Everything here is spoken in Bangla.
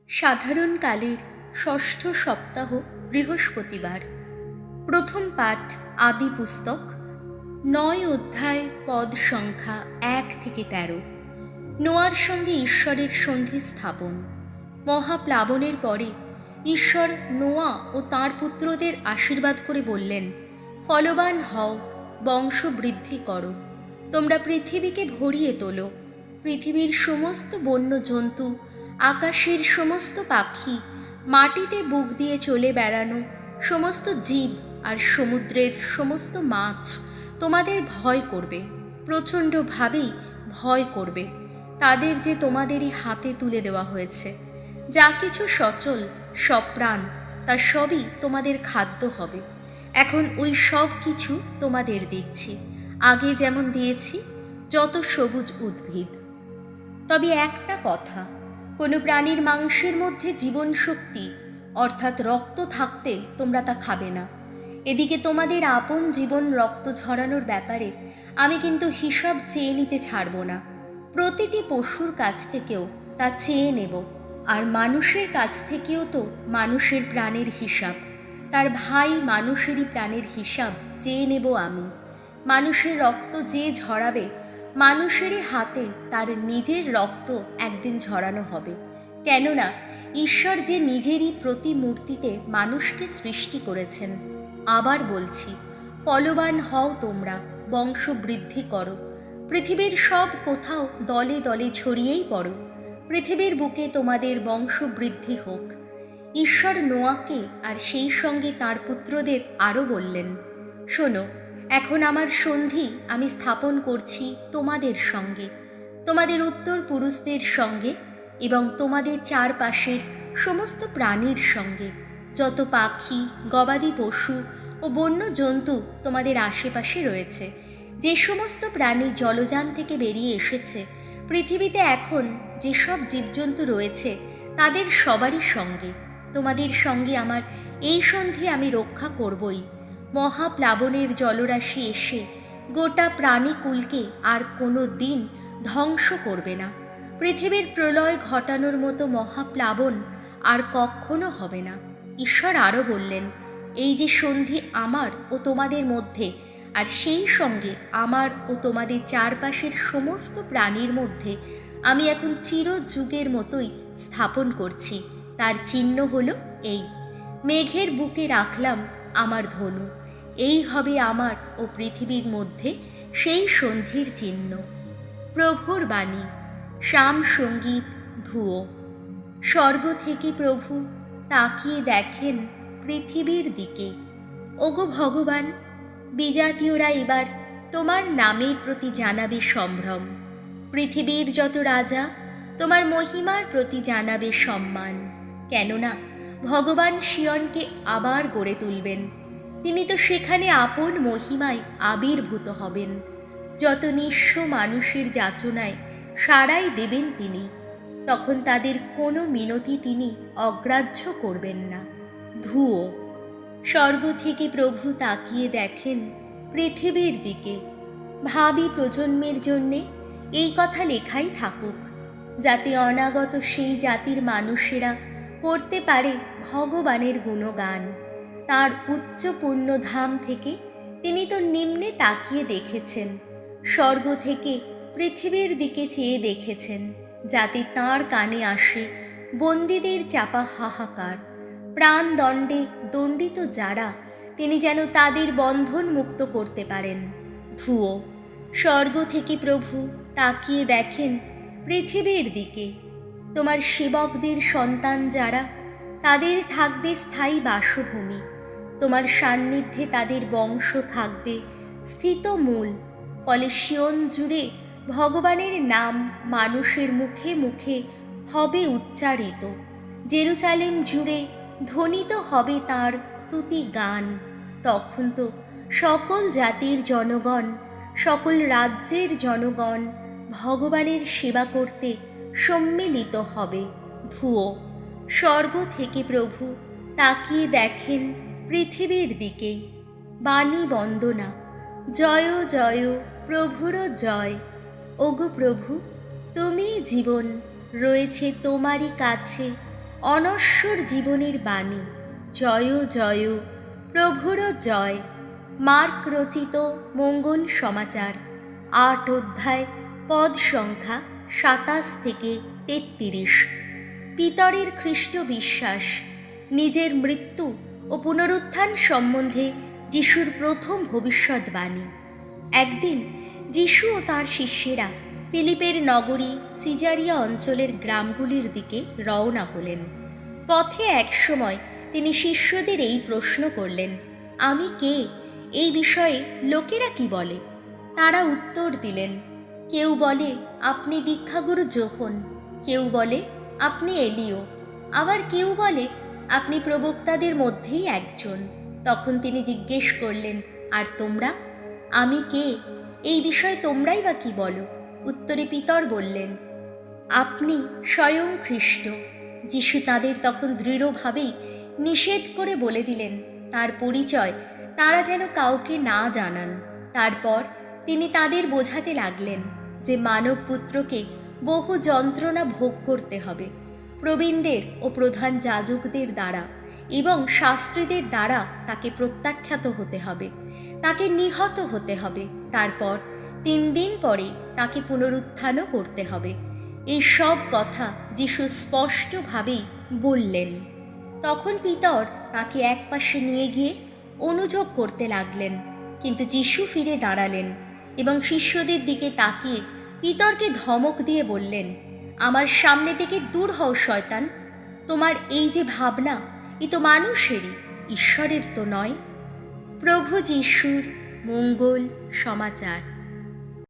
সাধারণকালের ষষ্ঠ সপ্তাহ বৃহস্পতিবার। প্রথম পাঠ আদি পুস্তক ৯ অধ্যায় পদ সংখ্যা ১ থেকে ১৩। নোয়ার সঙ্গে ঈশ্বরের সন্ধি স্থাপন। মহাপ্লাবনের পরে ঈশ্বর নোয়া ও তাঁর পুত্রদের আশীর্বাদ করে বললেন, ফলবান হও, বংশ বৃদ্ধি করো, তোমরা পৃথিবীকে ভরিয়ে তোলো। পৃথিবীর সমস্ত বন্য জন্তু, আকাশের সমস্ত পাখি, মাটিতে বুক দিয়ে চলে বেড়ানো সমস্ত জীব আর সমুদ্রের সমস্ত মাছ তোমাদের ভয় করবে, প্রচণ্ডভাবেই ভয় করবে। তাদের যে তোমাদেরই হাতে তুলে দেওয়া হয়েছে। যা কিছু সচল, সব প্রাণ, তা সবই তোমাদের খাদ্য হবে। এখন ওই সব কিছু তোমাদের দিচ্ছি, আগে যেমন দিয়েছি, যত সবুজ উদ্ভিদ। তবে একটা কথা, কোনো প্রাণীর মাংসের মধ্যে জীবন শক্তি অর্থাৎ রক্ত থাকতে তোমরা তা খাবে না। এদিকে তোমাদের আপন জীবন রক্ত ঝরানোর ব্যাপারে আমি কিন্তু হিসাব চেয়ে নিতে ছাড়ব না। প্রতিটি পশুর কাছ থেকেও তা চেয়ে নেব, আর মানুষের কাছ থেকেও তো মানুষের প্রাণের হিসাব, তার ভাই মানুষেরই প্রাণের হিসাব চেয়ে নেব আমি। মানুষের রক্ত যে ঝরাবে, মানুষেরই হাতে তার নিজের রক্ত একদিন ঝরানো হবে। কেননা ঈশ্বর যে নিজেরই প্রতিমূর্তিতে মানুষকে সৃষ্টি করেছেন। আবার বলছি, ফলবান হও তোমরা, বংশ বৃদ্ধি করো, পৃথিবীর সব কোথাও দলে দলে ছড়িয়েই পড়ো, পৃথিবীর বুকে তোমাদের বংশ বৃদ্ধি হোক। ঈশ্বর নোয়াকে আর সেই সঙ্গে তার পুত্রদের আরও বললেন, শোনো, এখন আমার সন্ধি আমি স্থাপন করছি তোমাদের সঙ্গে, তোমাদের উত্তর পুরুষদের সঙ্গে এবং তোমাদের চারপাশের সমস্ত প্রাণীর সঙ্গে। যত পাখি, গবাদি পশু ও বন্য জন্তু তোমাদের আশেপাশে রয়েছে, যে সমস্ত প্রাণী জলযান থেকে বেরিয়ে এসেছে, পৃথিবীতে এখন যেসব জীবজন্তু রয়েছে, তাদের সবারই সঙ্গে, তোমাদের সঙ্গে আমার এই সন্ধি আমি রক্ষা করবই। মহাপ্লাবনের জলরাশি এসে গোটা প্রাণীকুলকে আর কোনো দিন ধ্বংস করবে না। পৃথিবীর প্রলয় ঘটানোর মতো মহাপ্লাবন আর কখনো হবে না। ঈশ্বর আরও বললেন, এই যে সন্ধি আমার ও তোমাদের মধ্যে, আর সেই সঙ্গে আমার ও তোমাদের চারপাশের সমস্ত প্রাণীর মধ্যে আমি এখন চিরযুগের মতোই স্থাপন করছি, তার চিহ্ন হলো এই, মেঘের বুকে রাখলাম আমার ধনু। এই হবে আমার ও পৃথিবীর মধ্যে সেই সন্ধির চিহ্ন। প্রভুর বাণী। শ্যাম সঙ্গীত ধুয়ো। স্বর্গ থেকে প্রভু তাকিয়ে দেখেন পৃথিবীর দিকে। ওগো ভগবান, বিজাতীয়রা এবার তোমার নামের প্রতি জানাবে সম্ভ্রম। পৃথিবীর যত রাজা তোমার মহিমার প্রতি জানাবে সম্মান। কেননা ভগবান সিয়নকে আবার গড়ে তুলবেন। তিনি তো সেখানে আপন মহিমায় আবির্ভূত হবেন। যত নিঃস্ব মানুষের যাচনায় সাড়াই দেবেন তিনি, তখন তাদের কোনো মিনতি তিনি অগ্রাহ্য করবেন না। ধুয়ো। স্বর্গ থেকে প্রভু তাকিয়ে দেখেন পৃথিবীর দিকে। ভাবি প্রজন্মের জন্যে এই কথা লেখাই থাকুক, যাতে অনাগত সেই জাতির মানুষেরা করতে পারে ভগবানের গুণগান। তার উচ্চ পুণ্যধাম থেকে তিনি তো নিম্নে তাকিয়ে দেখেছেন, স্বর্গ থেকে পৃথিবীর দিকে চেয়ে দেখেছেন, যাতে তাঁর কানে আসে বন্দীদের চাপা হাহাকার। প্রাণদণ্ডে দণ্ডিত যারা, তিনি যেন তাদের বন্ধন মুক্ত করতে পারেন। ধুয়ো। স্বর্গ থেকে প্রভু তাকিয়ে দেখেন পৃথিবীর দিকে। তোমার সেবকদের সন্তান যারা, তাদের থাকবে স্থায়ী বাসভূমি। তোমার সান্নিধ্যে তাদের বংশ থাকবে স্থিত মূল। ফলে সিয়ন জুড়ে ভগবানের নাম মানুষের মুখে মুখে হবে উচ্চারিত। জেরুজালেম জুড়ে ধ্বনিত হবে তাঁর স্তুতি গান। তখন তো সকল জাতির জনগণ, সকল রাজ্যের জনগণ ভগবানের সেবা করতে সম্মিলিত হবে। ধুয়ো। স্বর্গ থেকে প্রভু তাকিয়ে দেখেন পৃথিবীর দিকে। বাণী বন্দনা। জয় জয় প্রভুর জয়। ওগো প্রভু, তুমি জীবন, রয়েছে তোমারই কাছে অনশ্বর জীবনের বাণী। জয় জয় প্রভুর জয়। মার্ক রচিত মঙ্গল সমাচার ৮ অধ্যায় পদ সংখ্যা ২৭ থেকে ৩৩। পিতরের খ্রিস্ট বিশ্বাস। নিজের মৃত্যু ও পুনরুত্থান সম্বন্ধে যিশুর প্রথম ভবিষ্যৎবাণী। একদিন যিশু ও তাঁর শিষ্যেরা ফিলিপের নগরী সিজারিয়া অঞ্চলের গ্রামগুলির দিকে রওনা হলেন। পথে একসময় তিনি শিষ্যদের এই প্রশ্ন করলেন, আমি কে? এই বিষয়ে লোকেরা কি বলে? তারা উত্তর দিলেন, কেউ বলে আপনি দীক্ষাগুরু যোহন, কেউ বলে আপনি এলিও, আবার কেউ বলে আপনি প্রবক্তাদের মধ্যেই একজন। তখন তিনি জিজ্ঞেস করলেন, আর তোমরা? আমি কে? এই বিষয়ে তোমরাই বা কি বলো? উত্তরে পিতর বললেন, আপনি স্বয়ং খ্রিস্ট। যিশু তাদের তখন দৃঢ়ভাবেই নিষেধ করে বলে দিলেন তার পরিচয় তারা যেন কাউকে না জানান। তারপর তিনি তাদের বোঝাতে লাগলেন যে মানব পুত্রকে বহু যন্ত্রণা ভোগ করতে হবে, প্রবীণদের ও প্রধান যাজকদের দ্বারা এবং শাস্ত্রীদের দ্বারা তাকে প্রত্যাখ্যাত হতে হবে, তাকে নিহত হতে হবে, তারপর ৩ দিন পরে তাকে পুনরুত্থানও করতে হবে। এই সব কথা যিশু স্পষ্টভাবেই বললেন। তখন পিতর তাকে একপাশে নিয়ে গিয়ে অনুযোগ করতে লাগলেন, কিন্তু যিশু ফিরে দাঁড়ালেন এবং শিষ্যদের দিকে তাকিয়ে পিতরকে ধমক দিয়ে বললেন, আমার সামনে থেকে দূর হও শয়তান। তোমার এই যে ভাবনা, এ তো মানুষেরই, ঈশ্বরের তো নয়। প্রভু যিশুর মঙ্গল সমাচার।